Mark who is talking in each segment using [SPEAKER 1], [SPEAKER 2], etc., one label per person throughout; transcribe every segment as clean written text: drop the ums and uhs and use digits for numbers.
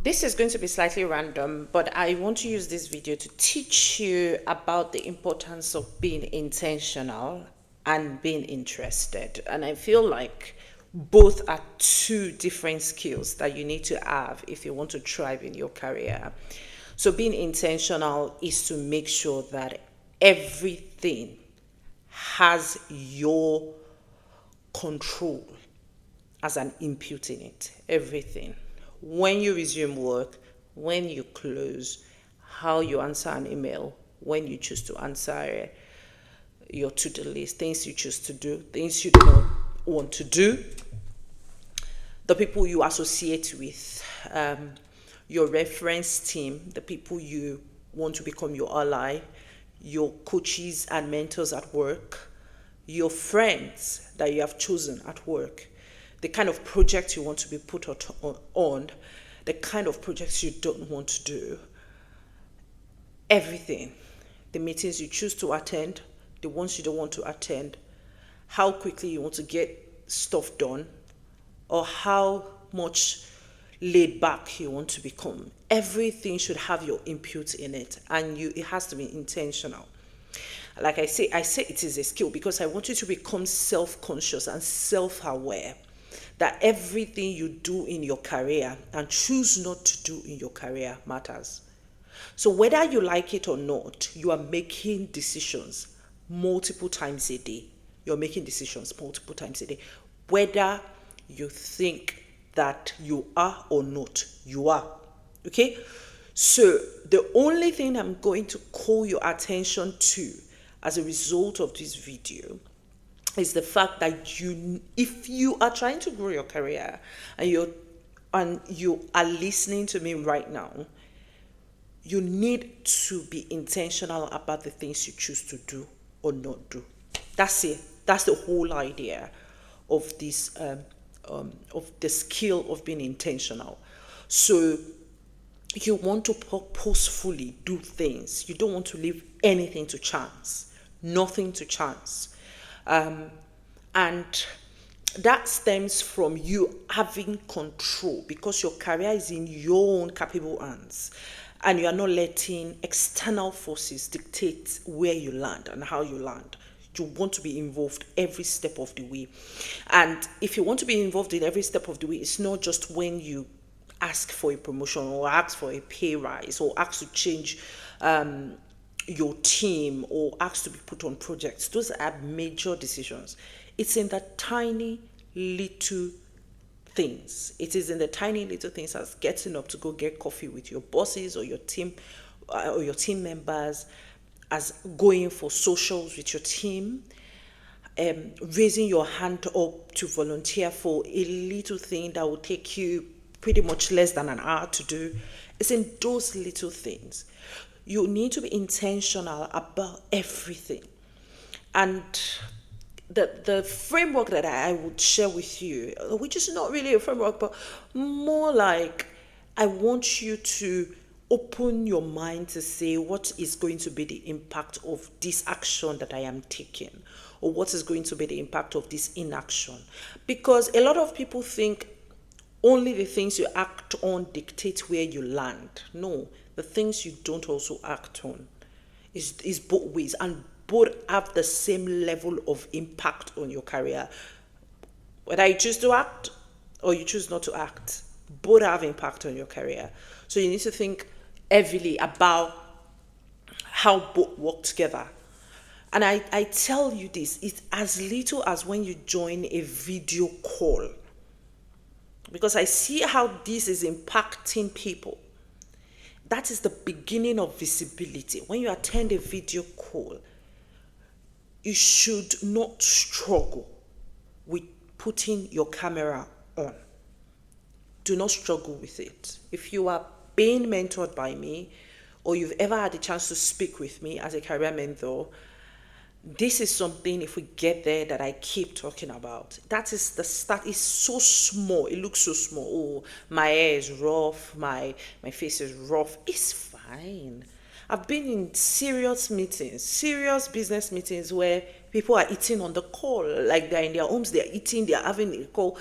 [SPEAKER 1] This is going to be slightly random, but I want to use this video to teach you about the importance of being intentional and being interested. And I feel like both are two different skills that you need to have if you want to thrive in your career. So, being intentional is to make sure that everything has your control as an input in it. Everything. When you resume work, when you close, how you answer an email, when you choose to answer your to-do list, things you choose to do, things you do not want to do, the people you associate with, your reference team, the people you want to become your ally, your coaches and mentors at work, your friends that you have chosen at work, the kind of project you want to be put on, the kind of projects you don't want to do, everything, the meetings you choose to attend, the ones you don't want to attend, how quickly you want to get stuff done, or how much laid back you want to become. Everything should have your input in it, and it has to be intentional. Like I say it is a skill because I want you to become self-conscious and self-aware that everything you do in your career and choose not to do in your career matters. So whether you like it or not, you are making decisions multiple times a day. You're making decisions multiple times a day. Whether you think that you are or not, you are. Okay? So the only thing I'm going to call your attention to as a result of this video is the fact that if you are trying to grow your career and you are listening to me right now, you need to be intentional about the things you choose to do or not do. That's it. That's the whole idea of this of the skill of being intentional. So you want to purposefully do things. You don't want to leave anything to chance, nothing to chance. And that stems from you having control because your career is in your own capable hands and you are not letting external forces dictate where you land and how you land. You want to be involved every step of the way. And if you want to be involved in every step of the way, it's not just when you ask for a promotion or ask for a pay rise or ask to change your team or ask to be put on projects. Those are major decisions. It's in the tiny little things. It is in the tiny little things as getting up to go get coffee with your bosses or your team members, as going for socials with your team, raising your hand up to volunteer for a little thing that will take you pretty much less than an hour to do. It's in those little things. You need to be intentional about everything. And the framework that I would share with you, which is not really a framework, but more like I want you to open your mind to say what is going to be the impact of this action that I am taking, or what is going to be the impact of this inaction. Because a lot of people think only the things you act on dictate where you land. No, the things you don't also act on is both ways, and both have the same level of impact on your career. Whether you choose to act or you choose not to act, both have impact on your career. So you need to think heavily about how both work together. And I tell you this, it's as little as when you join a video call. Because I see how this is impacting people. That is the beginning of visibility. When you attend a video call, you should not struggle with putting your camera on. Do not struggle with it. If you are being mentored by me, or you've ever had a chance to speak with me as a career mentor, this is something, if we get there, that I keep talking about. That is the start. It's so small. It looks so small. Oh, my hair is rough. My face is rough. It's fine. I've been in serious meetings, serious business meetings where people are eating on the call. Like they're in their homes, they're eating, they're having a call.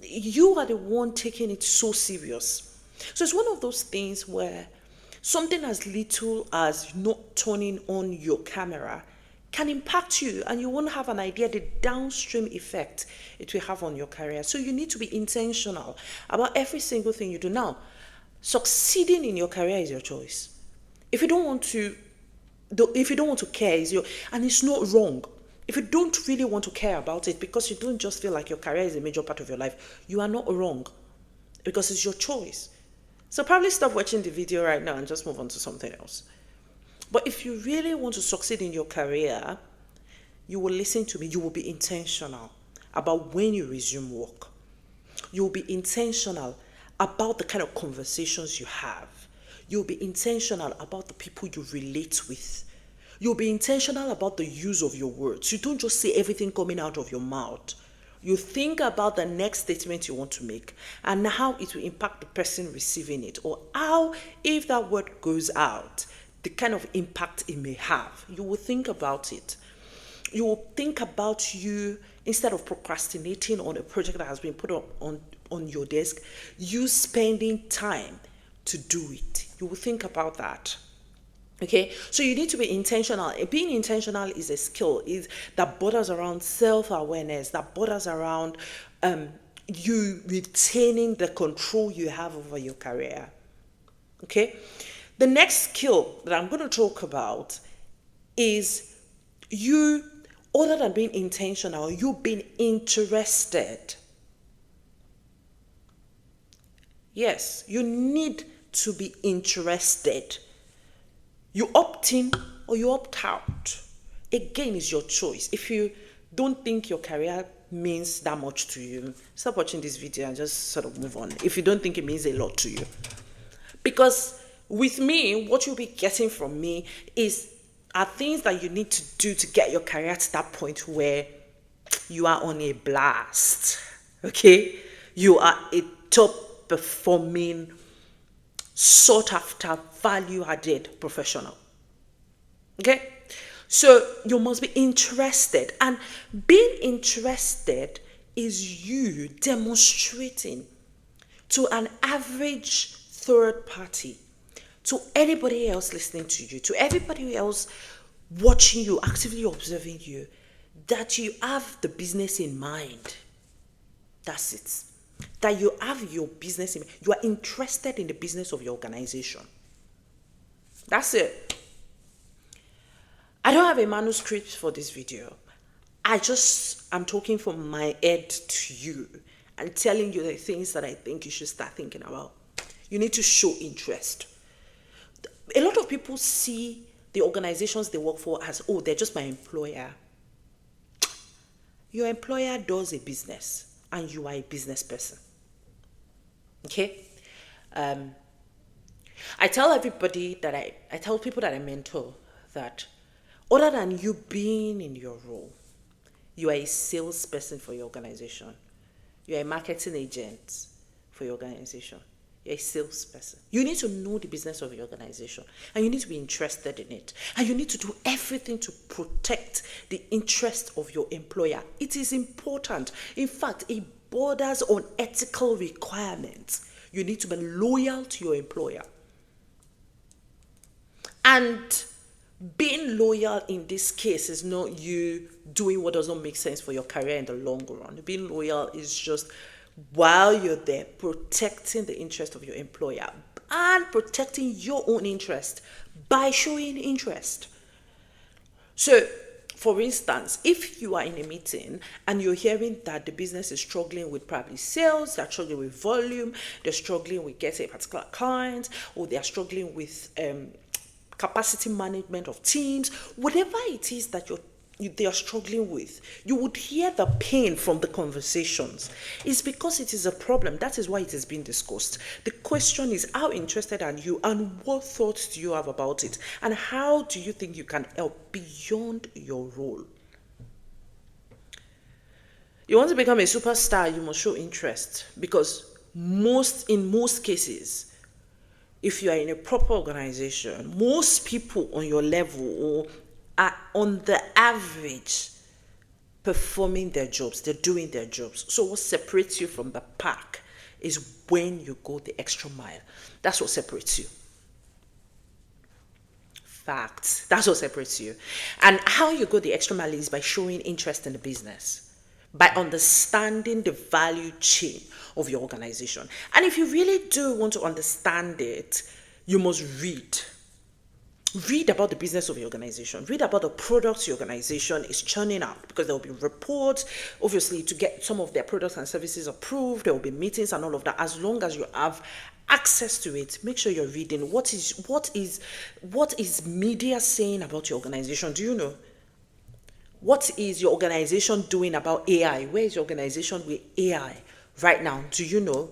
[SPEAKER 1] You are the one taking it so serious. So it's one of those things where something as little as not turning on your camera can impact you, and you won't have an idea the downstream effect it will have on your career. So you need to be intentional about every single thing you do. Now, succeeding in your career is your choice. If you don't want to, if you don't want to care, is your, and it's not wrong. If you don't really want to care about it because you don't just feel like your career is a major part of your life, you are not wrong, because it's your choice. So probably stop watching the video right now and just move on to something else. But if you really want to succeed in your career, you will listen to me. You will be intentional about when you resume work. You will be intentional about the kind of conversations you have. You'll be intentional about the people you relate with. You'll be intentional about the use of your words. You don't just say everything coming out of your mouth. You think about the next statement you want to make and how it will impact the person receiving it, or how, if that word goes out, the kind of impact it may have. You will think about it. You will think about you, instead of procrastinating on a project that has been put up on your desk, you spending time to do it. You will think about that. Okay, so you need to be intentional. Being intentional is a skill that borders around self-awareness, that borders around you retaining the control you have over your career. Okay, the next skill that I'm going to talk about is you, other than being intentional, you being interested. Yes, you need to be interested. You opt in or you opt out. Again, is your choice. If you don't think your career means that much to you, stop watching this video and just sort of move on. If you don't think it means a lot to you. Because with me, what you'll be getting from me are things that you need to do to get your career to that point where you are on a blast. Okay? You are a top performing, sought after, value added professional. Okay, so you must be interested, and being interested is you demonstrating to an average third party, to anybody else listening to you, to everybody else watching you, actively observing you, that you have the business in mind. That's it. That you have your business in mind. You are interested in the business of your organization. That's it. I don't have a manuscript for this video. I'm talking from my head to you and telling you the things that I think you should start thinking about. You need to show interest. A lot of people see the organizations they work for as, oh, they're just my employer. Your employer does a business and you are a business person. Okay? I tell everybody that I tell people that I mentor that other than you being in your role, you are a salesperson for your organization. You are a marketing agent for your organization. You're a salesperson. You need to know the business of your organization and you need to be interested in it. And you need to do everything to protect the interest of your employer. It is important. In fact, it borders on ethical requirements. You need to be loyal to your employer. And being loyal in this case is not you doing what does not make sense for your career in the long run. Being loyal is just, while you're there, protecting the interest of your employer and protecting your own interest by showing interest. So, for instance, if you are in a meeting and you're hearing that the business is struggling with probably sales, they're struggling with volume, they're struggling with getting a particular client, or they're struggling with capacity management of teams, whatever it is that they are struggling with, you would hear the pain from the conversations. It's because it is a problem. That is why it is being discussed. The question is, how interested are you and what thoughts do you have about it? And how do you think you can help beyond your role? You want to become a superstar, you must show interest, because in most cases, if you are in a proper organization, most people on your level are on the average performing their jobs. They're doing their jobs. So what separates you from the pack is when you go the extra mile. That's what separates you. Facts. That's what separates you. And how you go the extra mile is by showing interest in the business, by understanding the value chain of your organization. And if you really do want to understand it, you must read. Read about the business of your organization. Read about the products your organization is churning out, because there will be reports, obviously, to get some of their products and services approved. There will be meetings and all of that. As long as you have access to it, make sure you're reading what is media saying about your organization. Do you know? What is your organization doing about AI? Where is your organization with AI right now? Do you know?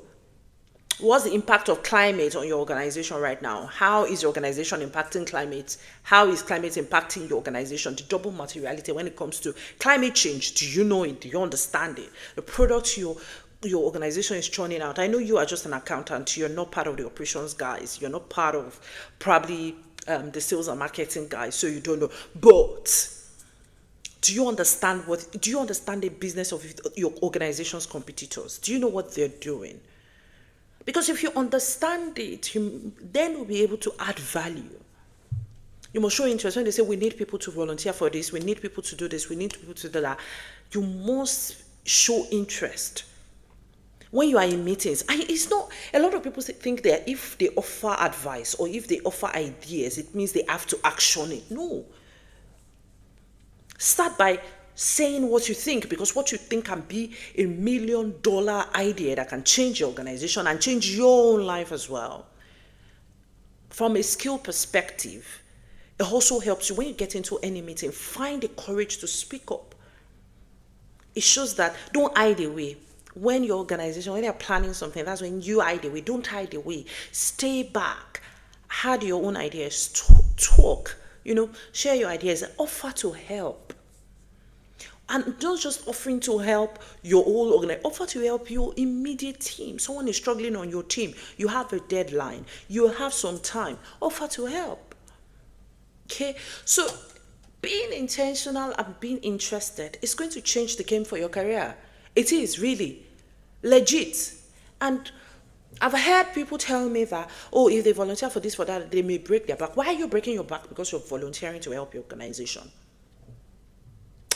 [SPEAKER 1] What's the impact of climate on your organization right now? How is your organization impacting climate? How is climate impacting your organization? The double materiality when it comes to climate change. Do you know it? Do you understand it? The products your organization is churning out. I know you are just an accountant. You're not part of the operations guys. You're not part of probably the sales and marketing guys, so you don't know. But do you understand the business of your organization's competitors? Do you know what they're doing? Because if you understand it, then you'll be able to add value. You must show interest. When they say we need people to volunteer for this, we need people to do this, we need people to do that, you must show interest. When you are in meetings, it's not, a lot of people think that if they offer advice or if they offer ideas, it means they have to action it. No. Start by saying what you think, because what you think can be $1 million idea that can change your organization and change your own life as well. From a skill perspective, it also helps you when you get into any meeting, find the courage to speak up. It shows that don't hide away. When your organization, when they're planning something, that's when you hide away. Don't hide away. Stay back. Have your own ideas. Talk. Share your ideas. Offer to help. And not just offering to help your whole organization, offer to help your immediate team. Someone is struggling on your team. You have a deadline. You have some time. Offer to help. Okay? So being intentional and being interested is going to change the game for your career. It is really legit. And I've heard people tell me that, if they volunteer for this, for that, they may break their back. Why are you breaking your back? Because you're volunteering to help your organization.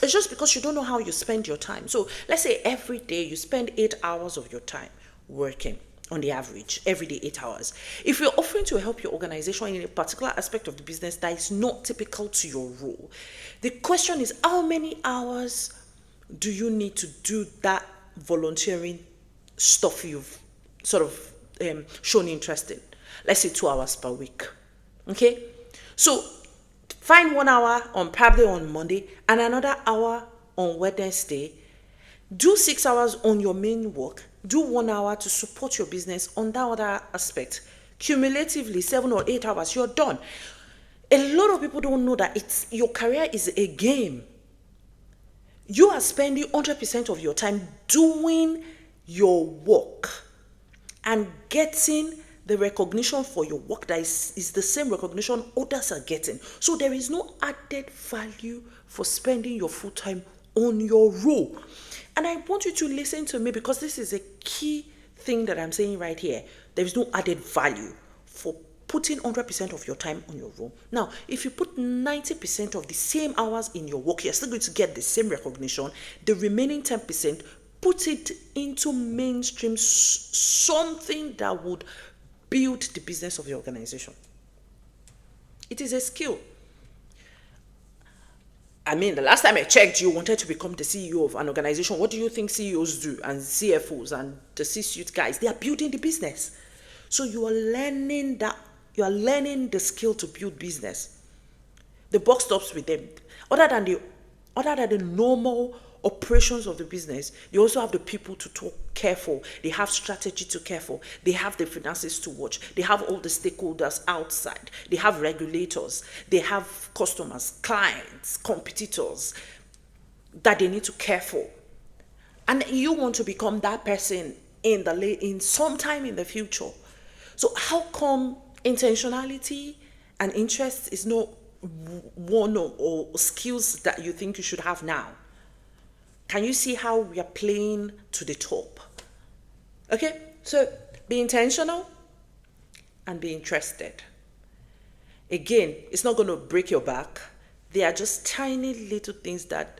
[SPEAKER 1] It's just because you don't know how you spend your time. So let's say every day you spend 8 hours of your time working on the average, every day 8 hours. If you're offering to help your organization in a particular aspect of the business that is not typical to your role, the question is, how many hours do you need to do that volunteering stuff you've sort of shown interest in? Let's say 2 hours per week. Okay? So find 1 hour probably on Monday and another hour on Wednesday. Do 6 hours on your main work. Do 1 hour to support your business on that other aspect. Cumulatively, 7 or 8 hours, you're done. A lot of people don't know that your career is a game. You are spending 100% of your time doing your work and getting the recognition for your work that is the same recognition others are getting. So there is no added value for spending your full time on your role. And I want you to listen to me, because this is a key thing that I'm saying right here. There is no added value for putting 100% of your time on your role. Now, if you put 90% of the same hours in your work, you're still going to get the same recognition. The remaining 10%, put it into mainstream, something that would build the business of your organization. It is a skill. I mean, the last time I checked, you wanted to become the CEO of an organization. What do you think CEOs do, and CFOs and the C-suite guys? They are building the business. So you are learning the skill to build business. The buck stops with them. Other than the normal operations of the business, they also have the people to care for. They have strategy to care for. They have the finances to watch. They have all the stakeholders outside. They have regulators. They have customers, clients, competitors that they need to care for. And you want to become that person in sometime in the future. So how come intentionality and interest is not one or skills that you think you should have now? Can you see how we are playing to the top? Okay, So be intentional and be interested. Again, it's not going to break your back. They are just tiny little things that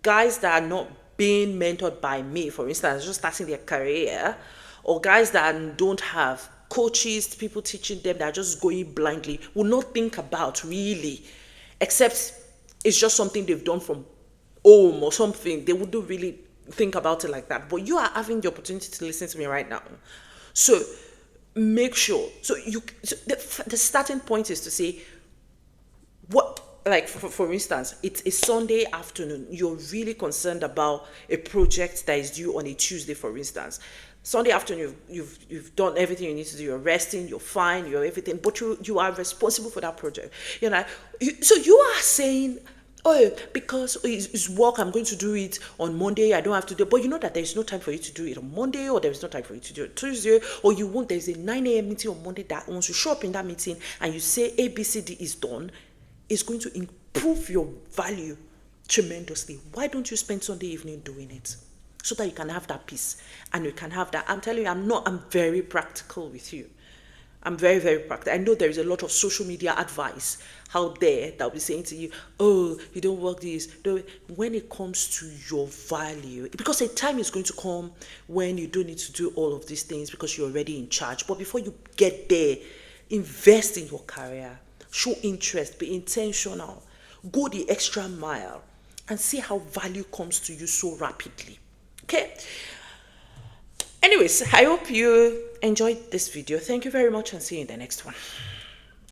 [SPEAKER 1] guys that are not being mentored by me, for instance, just starting their career, or guys that don't have coaches, people teaching them that are just going blindly, will not think about really, except it's just something they've done from home or something. They wouldn't really think about it like that. But you are having the opportunity to listen to me right now. So make sure. So the starting point is to say, what, like for instance, it's a Sunday afternoon, you're really concerned about a project that is due on a Tuesday, for instance. Sunday afternoon, you've done everything you need to do, you're resting, you're fine, you're everything, but you are responsible for that project, so you are saying, oh, because it's work, I'm going to do it on Monday, I don't have to do it. But you know that there's no time for you to do it on Monday, or there's no time for you to do it Tuesday, or there's a 9 a.m. meeting on Monday that once you show up in that meeting and you say ABCD is done, is going to improve your value tremendously. Why don't you spend Sunday evening doing it? So that you can have that peace and you can have that. I'm telling you, I'm very practical with you. I'm very, very practical. I know there is a lot of social media advice out there that will be saying to you, oh, you don't work this. Don't. When it comes to your value, because a time is going to come when you don't need to do all of these things because you're already in charge. But before you get there, invest in your career. Show interest, be intentional, go the extra mile, and see how value comes to you so rapidly. Okay? Anyways, I hope you enjoyed this video. Thank you very much, and see you in the next one.